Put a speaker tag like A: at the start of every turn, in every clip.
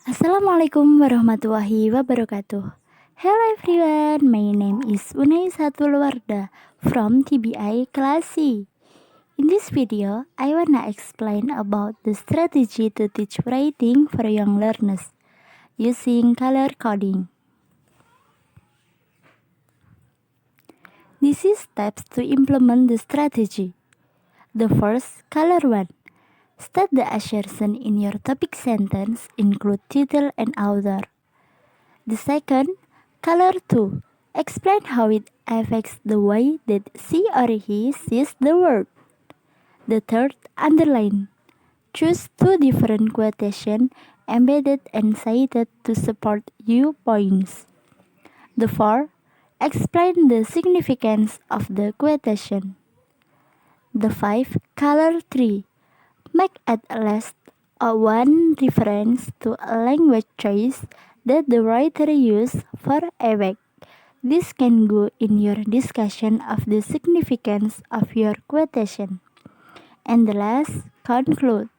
A: Assalamualaikum warahmatullahi wabarakatuh. Hello everyone, my name is Untitled Chapter from TBI Class C. In this video, I wanna explain about the strategy to teach writing for young learners using color coding. This is steps to implement the strategy. The first, color 1. State the assertion in your topic sentence, include title and author. The second, color 2. Explain how it affects the way that she or he sees the world. The third, underline. Choose two different quotations embedded and cited to support your points. The fourth, explain the significance of the quotation. The fifth, color 3. Make at least one reference to a language choice that the writer used for a work. This can go in your discussion of the significance of your quotation. And the last, conclude.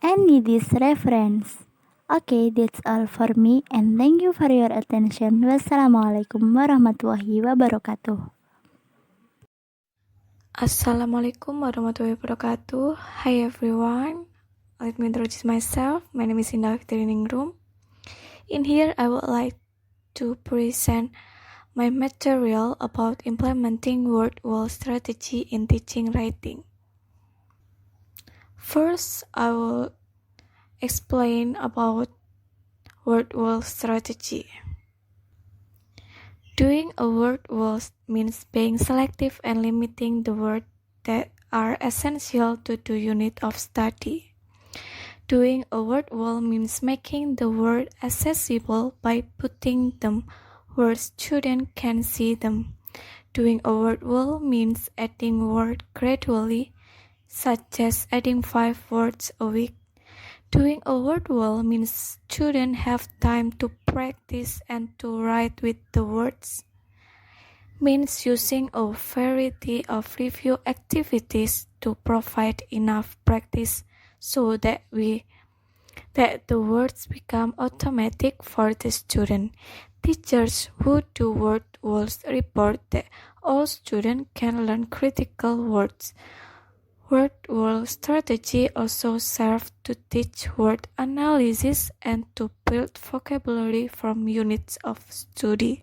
A: And need this reference. Okay, that's all for me and thank you for your attention. Wassalamualaikum warahmatullahi wabarakatuh.
B: Assalamualaikum warahmatullahi wabarakatuh. Hi everyone. Let me introduce myself. My name is Indah Training Room. In here, I would like to present my material about implementing word wall strategy in teaching writing. First, I will explain about word wall strategy. Doing a word wall means being selective and limiting the words that are essential to the unit of study. Doing a word wall means making the word accessible by putting them where students can see them. Doing a word wall means adding words gradually, such as adding 5 words a week. Doing a word wall means students have time to practice and to write with the words. Means using a variety of review activities to provide enough practice so that the words become automatic for the student. Teachers who do word walls report that all students can learn critical words. Word wall strategy also serves to teach word analysis and to build vocabulary from units of study.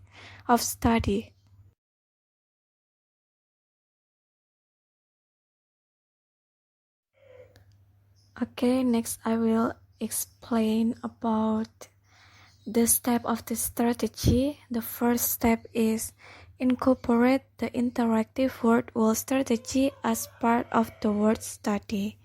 B: Okay, next I will explain about the step of the strategy. The first step is incorporate the interactive word wall strategy as part of the word study.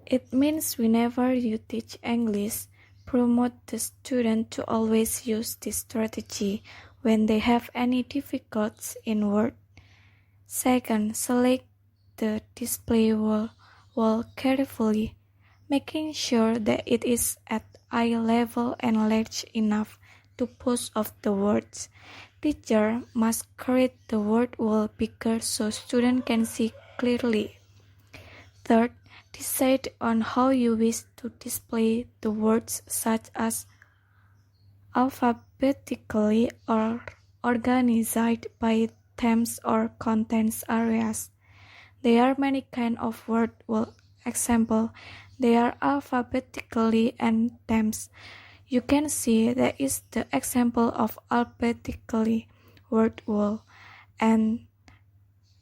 B: It means whenever you teach English, promote the student to always use this strategy when they have any difficulties in word. Second, select the display wall carefully, making sure that it is at eye level and large enough to post of the words. Teacher must create the word wall bigger so students can see clearly. Third, decide on how you wish to display the words, such as alphabetically or organized by themes or contents areas. There are many kinds of word wall. Example, they are alphabetically and themes. You can see that is the example of alphabetically word wall, and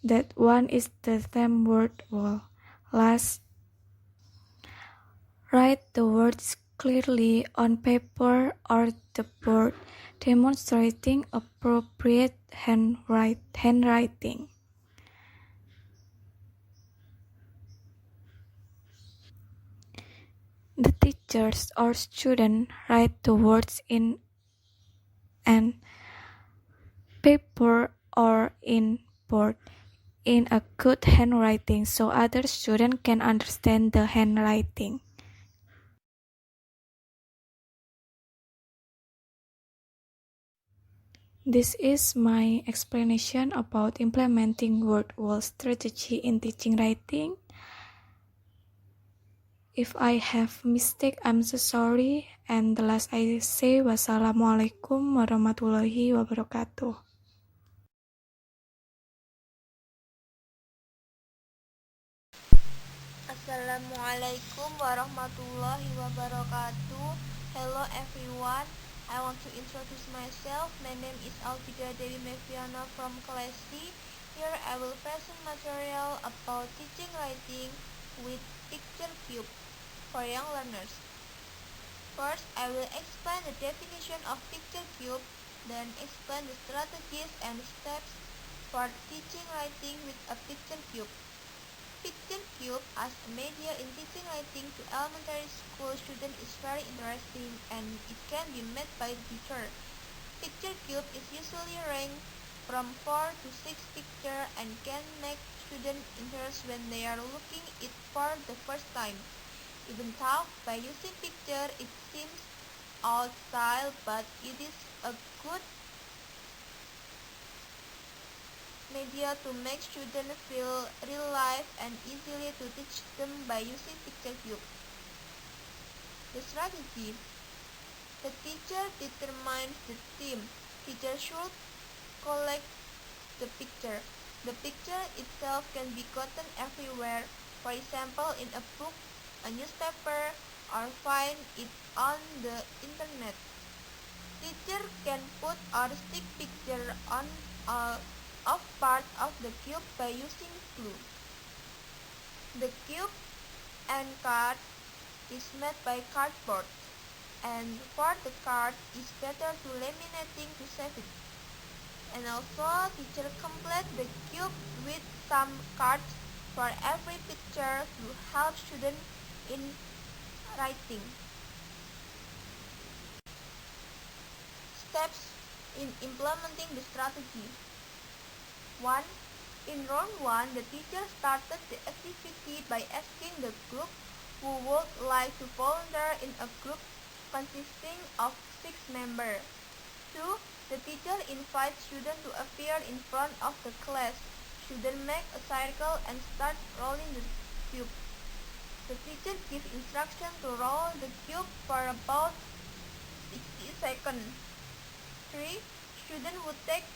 B: that one is the theme word wall. Last, write the words clearly on paper or the board, demonstrating appropriate handwriting. The teachers or students write the words in an paper or in board in a good handwriting so other students can understand the handwriting. This is my explanation about implementing word wall strategy in teaching writing. If I have mistake, I'm so sorry. And the last I say, Wassalamualaikum warahmatullahi wabarakatuh.
C: Assalamualaikum warahmatullahi wabarakatuh. Hello everyone. I want to introduce myself. My name is Alvida Dewi Meviana from class C. Here I will present material about teaching writing with picture cube for young learners. First, I will explain the definition of picture cube, then explain the strategies and steps for teaching writing with a picture cube. Picture cube as a media in teaching writing to elementary school students is very interesting and it can be made by the teacher. Picture cube is usually ranked from 4 to 6 pictures and can make students interested when they are looking it for the first time. Even though by using picture it seems old style, but it is a good media to make students feel real life and easily to teach them by using picture cube. The strategy. The teacher determines the theme. Teacher should collect the picture. The picture itself can be gotten everywhere, for example in a book, a newspaper, or find it on the internet. Teacher can put or stick picture on of part of the cube by using glue. The cube and card is made by cardboard, and for the card is better to laminating to save it. And also teacher complete the cube with some cards for every picture to help students in writing. Steps in implementing the strategy. 1. In round 1, the teacher started the activity by asking the group who would like to volunteer in a group consisting of 6 members. 2. The teacher invites students to appear in front of the class. Students make a circle and start rolling the cube. The teacher gives instruction to roll the cube for about 60 seconds. 3. Students would take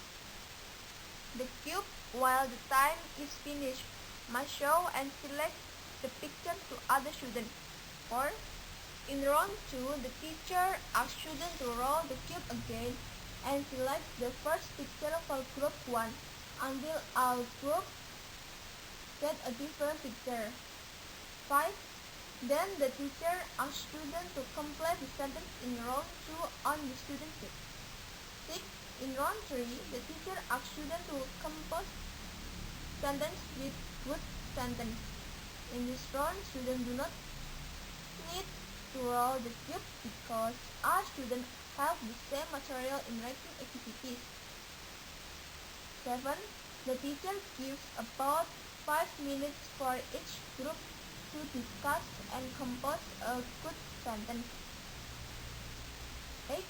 C: the cube while the time is finished must show and select the picture to other students. 4. In round 2, the teacher asks students to roll the cube again and select the first picture for group 1 until all groups get a different picture. 5. Then the teacher asks students to complete the sentence in round 2 on the student sheet. 6. In round 3, the teacher asks students to compose sentence with good sentence. In this round, students do not need to roll the cube because all students have the same material in writing activities. 7. The teacher gives about 5 minutes for each group to discuss and compose a good sentence. 8.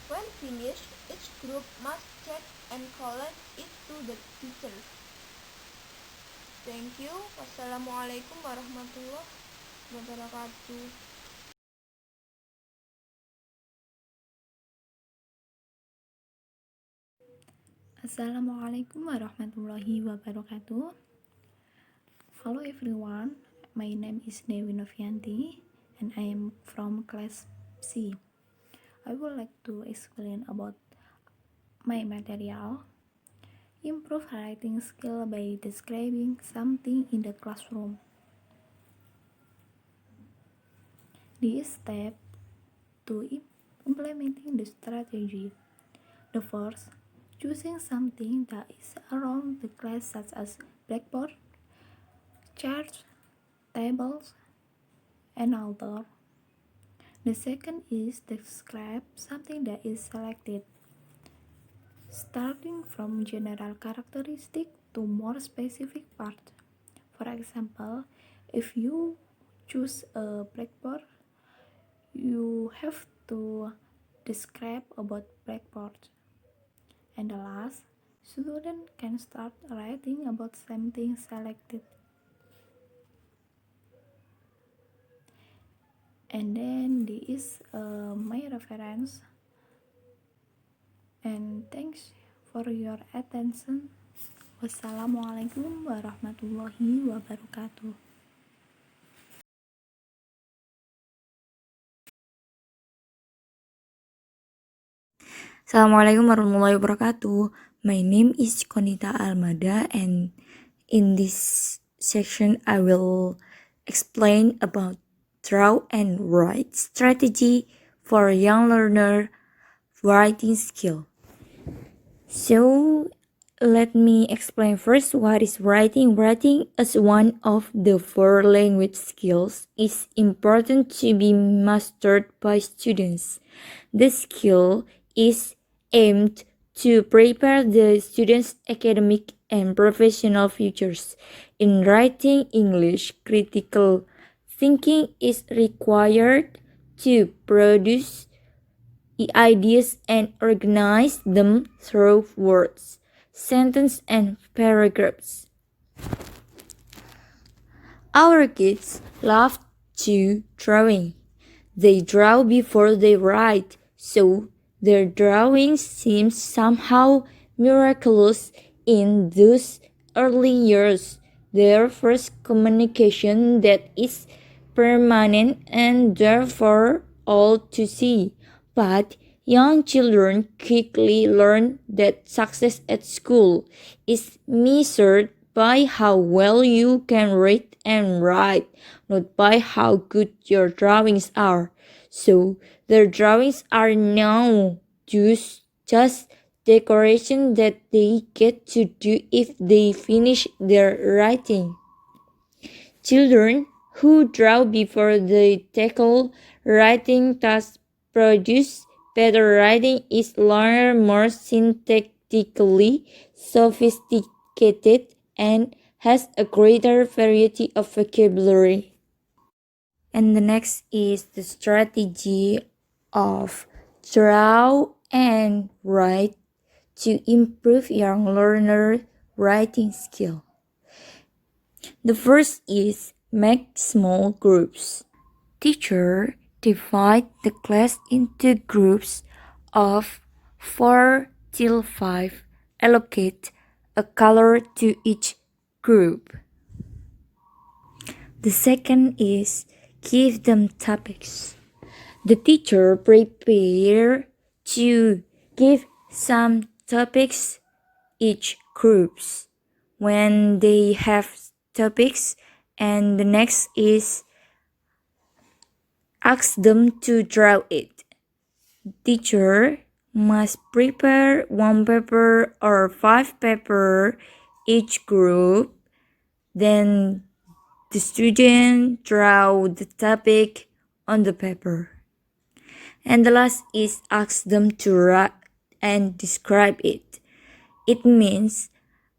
C: When finished, each group must check and collect it to the teacher. Thank you. Wassalamualaikum warahmatullahi wabarakatuh.
D: Assalamualaikum warahmatullahi wabarakatuh. Hello everyone, my name is Dewi Novianti and I am from class C. I would like to explain about my material. Improve writing skill by describing something in the classroom. This step to implementing the strategy. The first, choosing something that is around the class such as blackboard, charts, tables, and other. The second is describe something that is selected, starting from general characteristic to more specific part. For example, if you choose a blackboard, you have to describe about blackboard. And the last, student can start writing about something selected. And then this is my reference, and thanks for your attention. Wassalamualaikum warahmatullahi wabarakatuh.
E: Assalamualaikum warahmatullahi wabarakatuh. My name is Konita Almada, and in this section I will explain about draw and write strategy for young learner writing skill. So let me explain first what is writing. Writing as one of the four language skills is important to be mastered by students. The skill is aimed to prepare the students' academic and professional futures. In writing English, critical thinking is required to produce ideas and organize them through words, sentences, and paragraphs. Our kids love to drawing. They draw before they write, so their drawing seems somehow miraculous in those early years. Their first communication that is permanent and therefore all to see. But young children quickly learn that success at school is measured by how well you can read and write, not by how good your drawings are. So their drawings are now just decoration that they get to do if they finish their writing. Children who draw before they tackle writing tasks produce better writing, is longer, more syntactically sophisticated, and has a greater variety of vocabulary. And the next is the strategy of draw and write to improve young learner writing skill. The first is make small groups. Teacher divide the class into groups of 4 till 5. Allocate a color to each group. The second is give them topics. The teacher prepare to give some topics each groups. When they have topics, and the next is ask them to draw it. Teacher must prepare 1 paper or 5 paper each group. Then the student draw the topic on the paper. And the last is ask them to write and describe it. It means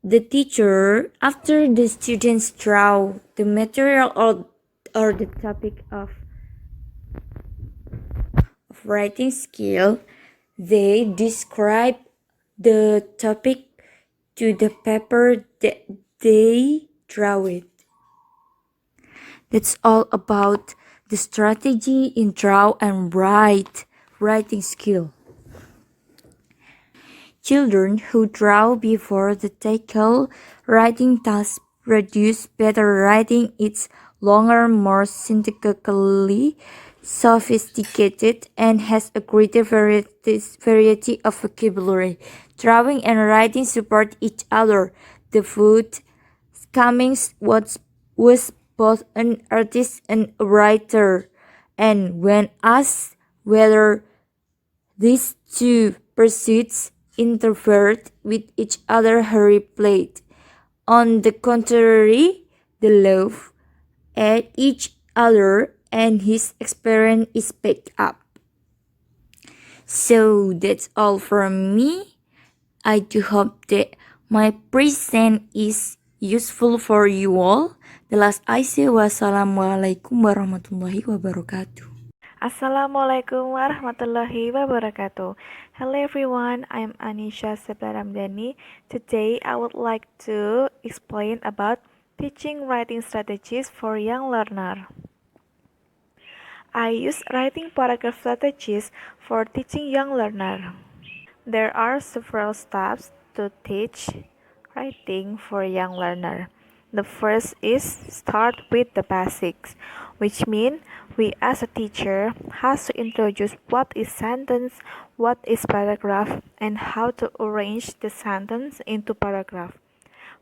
E: the teacher, after the students draw the material or the topic of writing skill, they describe the topic to the paper that they draw it. That's all about the strategy in draw and write writing skill. Children who draw before the tackle writing task produce better writing. It's longer, more syntactically sophisticated, and has a greater variety of vocabulary. Drawing and writing support each other. The food Cummings was both an artist and a writer, and when asked whether these two pursuits interfered with each other, he replied, "On the contrary, they love at each other, and his experience is backed up." So that's all from me. I do hope that my present is useful for you all. The last I say, wassalamualaikum warahmatullahi wabarakatuh.
F: Assalamualaikum warahmatullahi wabarakatuh. Hello everyone, I'm Anisha Seblaramdani. Today I would like to explain about teaching writing strategies for young learner. I use writing paragraph strategies for teaching young learner. There are several steps to teach writing for young learner. The first is start with the basics, which means we as a teacher has to introduce what is sentence, what is paragraph, and how to arrange the sentence into paragraph.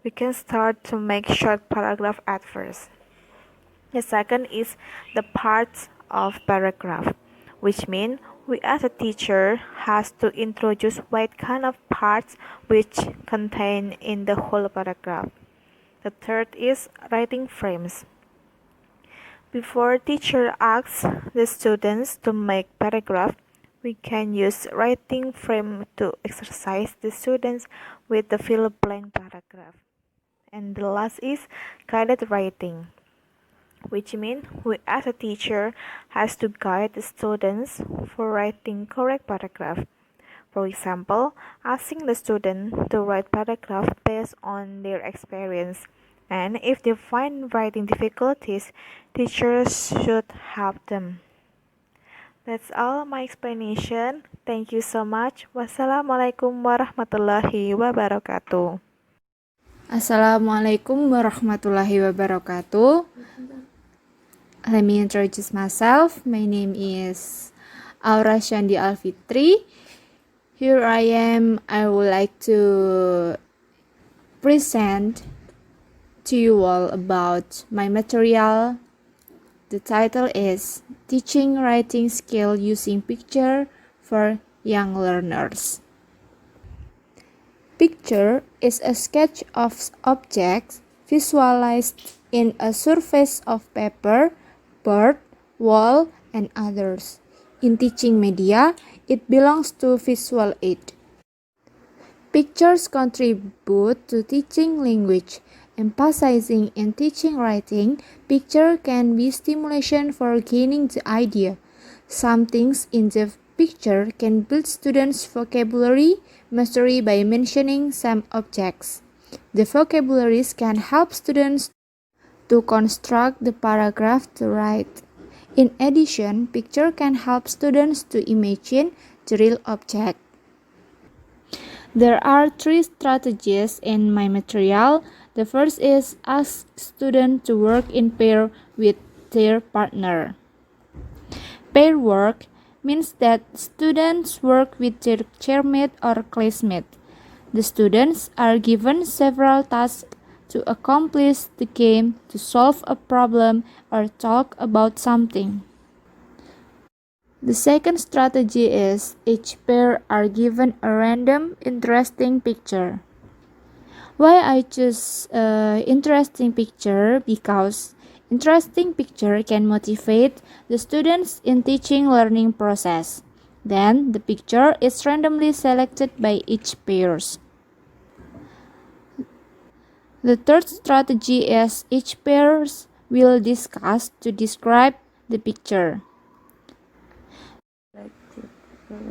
F: We can start to make short paragraph at first. The second is the parts of paragraph, which means we as a teacher has to introduce what kind of parts which contain in the whole paragraph. The third is writing frames. Before teacher asks the students to make paragraph, we can use writing frame to exercise the students with the fill blank paragraph. And the last is guided writing, which means we as a teacher has to guide the students for writing correct paragraph. For example, asking the student to write paragraph based on their experience, and if they find writing difficulties, teachers should help them. That's all my explanation. Thank you so much. Wassalamualaikum warahmatullahi wabarakatuh.
G: Assalamualaikum warahmatullahi wabarakatuh. Let me introduce myself. My name is Aura Shandi Alfitri. Here I am. I would like to present to you all about my material. The title is Teaching Writing Skill Using Picture for Young Learners. Picture is a sketch of objects visualized in a surface of paper, board, wall, and others. In teaching media, it belongs to visual aid. Pictures contribute to teaching language. Emphasizing in teaching writing, picture can be stimulation for gaining the idea. Some things in the picture can build students' vocabulary mastery by mentioning some objects. The vocabularies can help students to construct the paragraph to write. In addition, picture can help students to imagine the real object. There are 3 strategies in my material. The first is ask students to work in pair with their partner. Pair work means that students work with their chairmate or classmate. The students are given several tasks to accomplish the game, to solve a problem, or talk about something. The second strategy is each pair are given a random, interesting picture. Why I choose interesting picture? Because interesting picture can motivate the students in teaching learning process. Then the picture is randomly selected by each pairs. The third strategy is each pairs will discuss to describe the picture.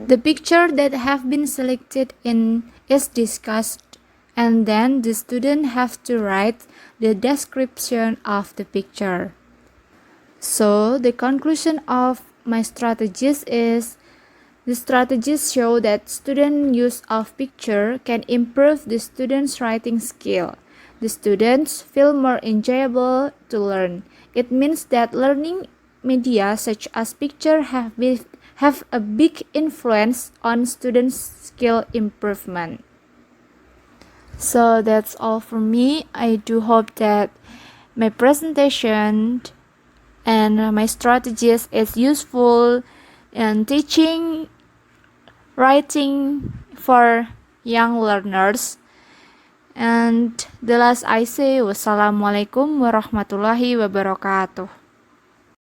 G: The picture that have been selected is discussed, and then the student have to write the description of the picture. So the conclusion of my strategies is the strategies show that student use of picture can improve the students' writing skill. The students feel more enjoyable to learn. It means that learning media such as picture have a big influence on students' skill improvement. So that's all from me. I do hope that my presentation and my strategies is useful in teaching writing for young learners. And the last I say, wassalamualaikum warahmatullahi wabarakatuh.